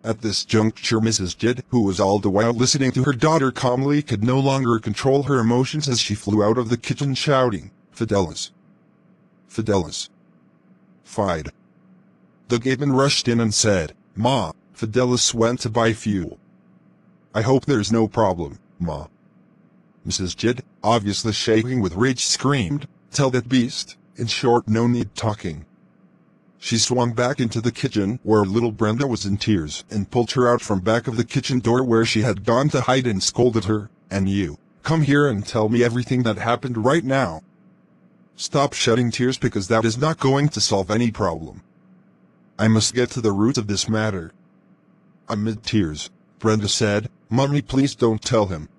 At this juncture Mrs. Jid, who was all the while listening to her daughter calmly, could no longer control her emotions as she flew out of the kitchen shouting, "Fidelis! Fidelis! Fide!" The gateman rushed in and said, "Ma, Fidelis went to buy fuel." "I hope there's no problem, Ma." Mrs. Jid, obviously shaking with rage, screamed, "Tell that beast, in short, no need talking." She swung back into the kitchen where little Brenda was in tears and pulled her out from back of the kitchen door where she had gone to hide and scolded her, "And you, come here and tell me everything that happened right now. Stop shedding tears because that is not going to solve any problem. I must get to the root of this matter." Amid tears, Brenda said, "Mummy, please don't tell him.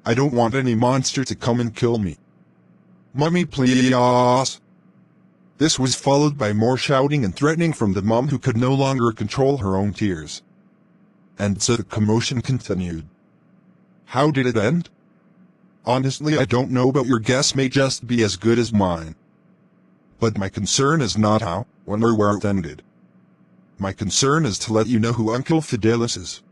I don't want any monster to come and kill me. Mummy, please." This was followed by more shouting and threatening from the mom, who could no longer control her own tears. And so the commotion continued. How did it end? Honestly, I don't know, but your guess may just be as good as mine. But my concern is not how, when, or where it ended. My concern is to let you know who Uncle Fidelis is.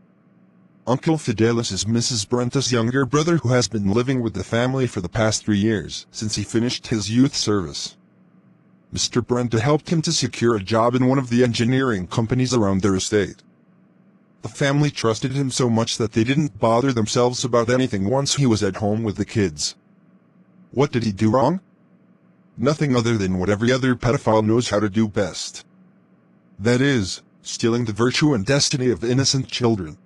Uncle Fidelis is Mrs. Brenta's younger brother, who has been living with the family for the past 3 years, since he finished his youth service. Mr. Brenta helped him to secure a job in one of the engineering companies around their estate. The family trusted him so much that they didn't bother themselves about anything once he was at home with the kids. What did he do wrong? Nothing other than what every other pedophile knows how to do best. That is, stealing the virtue and destiny of innocent children.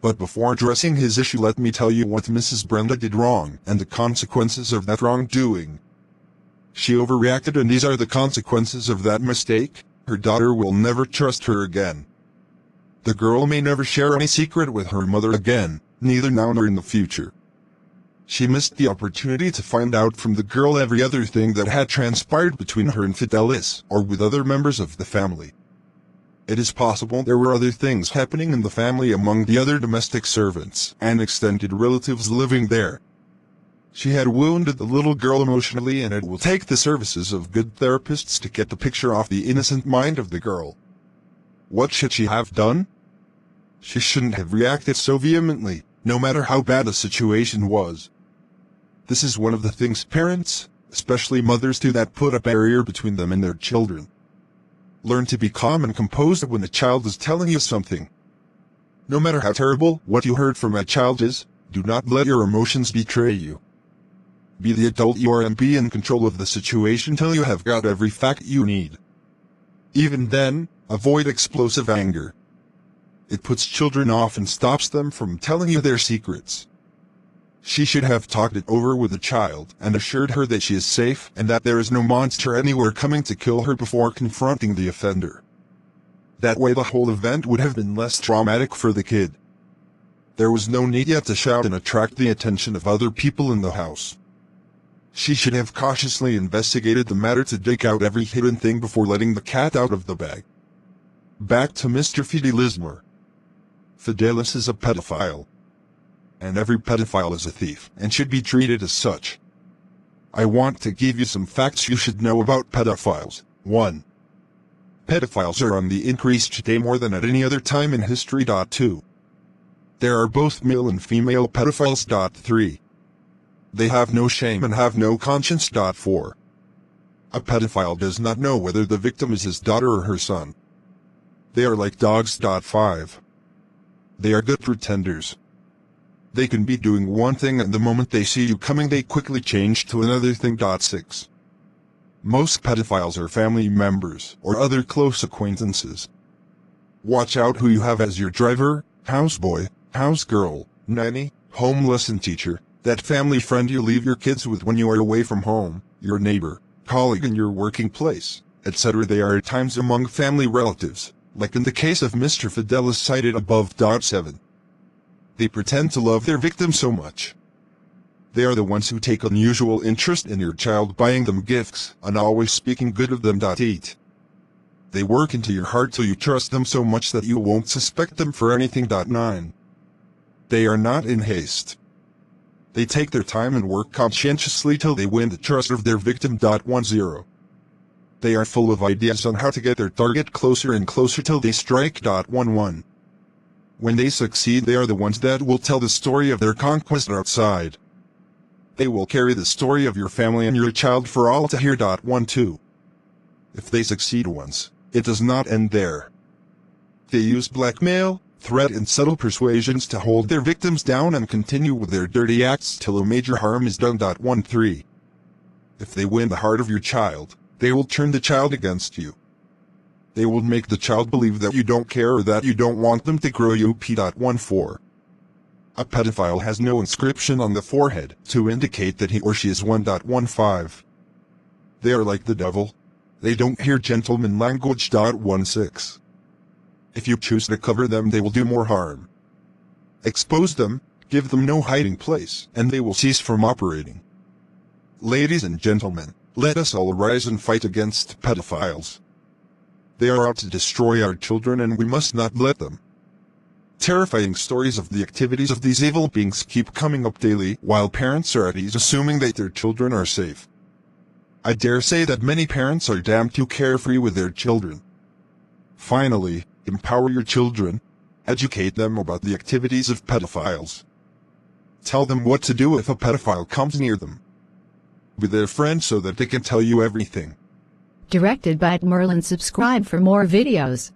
But before addressing his issue, let me tell you what Mrs. Brenda did wrong and the consequences of that wrongdoing. She overreacted, and these are the consequences of that mistake. Her daughter will never trust her again. The girl may never share any secret with her mother again, neither now nor in the future. She missed the opportunity to find out from the girl every other thing that had transpired between her and Fidelis, or with other members of the family. It is possible there were other things happening in the family among the other domestic servants and extended relatives living there. She had wounded the little girl emotionally, and it will take the services of good therapists to get the picture off the innocent mind of the girl. What should she have done? She shouldn't have reacted so vehemently, no matter how bad the situation was. This is one of the things parents, especially mothers, do that put a barrier between them and their children. Learn to be calm and composed when a child is telling you something. No matter how terrible what you heard from a child is, do not let your emotions betray you. Be the adult you are and be in control of the situation till you have got every fact you need. Even then, avoid explosive anger. It puts children off and stops them from telling you their secrets. She should have talked it over with the child and assured her that she is safe and that there is no monster anywhere coming to kill her before confronting the offender. That way the whole event would have been less traumatic for the kid. There was no need yet to shout and attract the attention of other people in the house. She should have cautiously investigated the matter to dig out every hidden thing before letting the cat out of the bag. Back to Mr. Fidelis. Fidelis is a pedophile. And every pedophile is a thief and should be treated as such. I want to give you some facts you should know about pedophiles. 1. Pedophiles are on the increase today more than at any other time in history. 2. There are both male and female pedophiles. 3. They have no shame and have no conscience. 4. A pedophile does not know whether the victim is his daughter or her son. They are like dogs. 5. They are good pretenders. They can be doing one thing, and the moment they see you coming they quickly change to another thing. 6. Most pedophiles are family members or other close acquaintances. Watch out who you have as your driver, houseboy, housegirl, nanny, home lesson teacher, that family friend you leave your kids with when you are away from home, your neighbor, colleague in your working place, etc. They are at times among family relatives, like in the case of Mr. Fidelis cited above. 7. They pretend to love their victim so much. They are the ones who take unusual interest in your child, buying them gifts and always speaking good of them. 8. They work into your heart till you trust them so much that you won't suspect them for anything. 9. They are not in haste. They take their time and work conscientiously till they win the trust of their victim. 10. They are full of ideas on how to get their target closer and closer till they strike. 11. When they succeed, they are the ones that will tell the story of their conquest outside. They will carry the story of your family and your child for all to hear. 12. If they succeed once, it does not end there. They use blackmail, threat and subtle persuasions to hold their victims down and continue with their dirty acts till a major harm is done. 13. If they win the heart of your child, they will turn the child against you. They will make the child believe that you don't care or that you don't want them to grow up. 14. A pedophile has no inscription on the forehead to indicate that he or she is 15. They are like the devil. They don't hear gentleman language. 16. If you choose to cover them, they will do more harm. Expose them, give them no hiding place, and they will cease from operating. Ladies and gentlemen, let us all arise and fight against pedophiles. They are out to destroy our children and we must not let them. Terrifying stories of the activities of these evil beings keep coming up daily, while parents are at ease assuming that their children are safe. I dare say that many parents are damn too carefree with their children. Finally, empower your children. Educate them about the activities of pedophiles. Tell them what to do if a pedophile comes near them. Be their friend so that they can tell you everything. Directed by Merlin. Subscribe for more videos.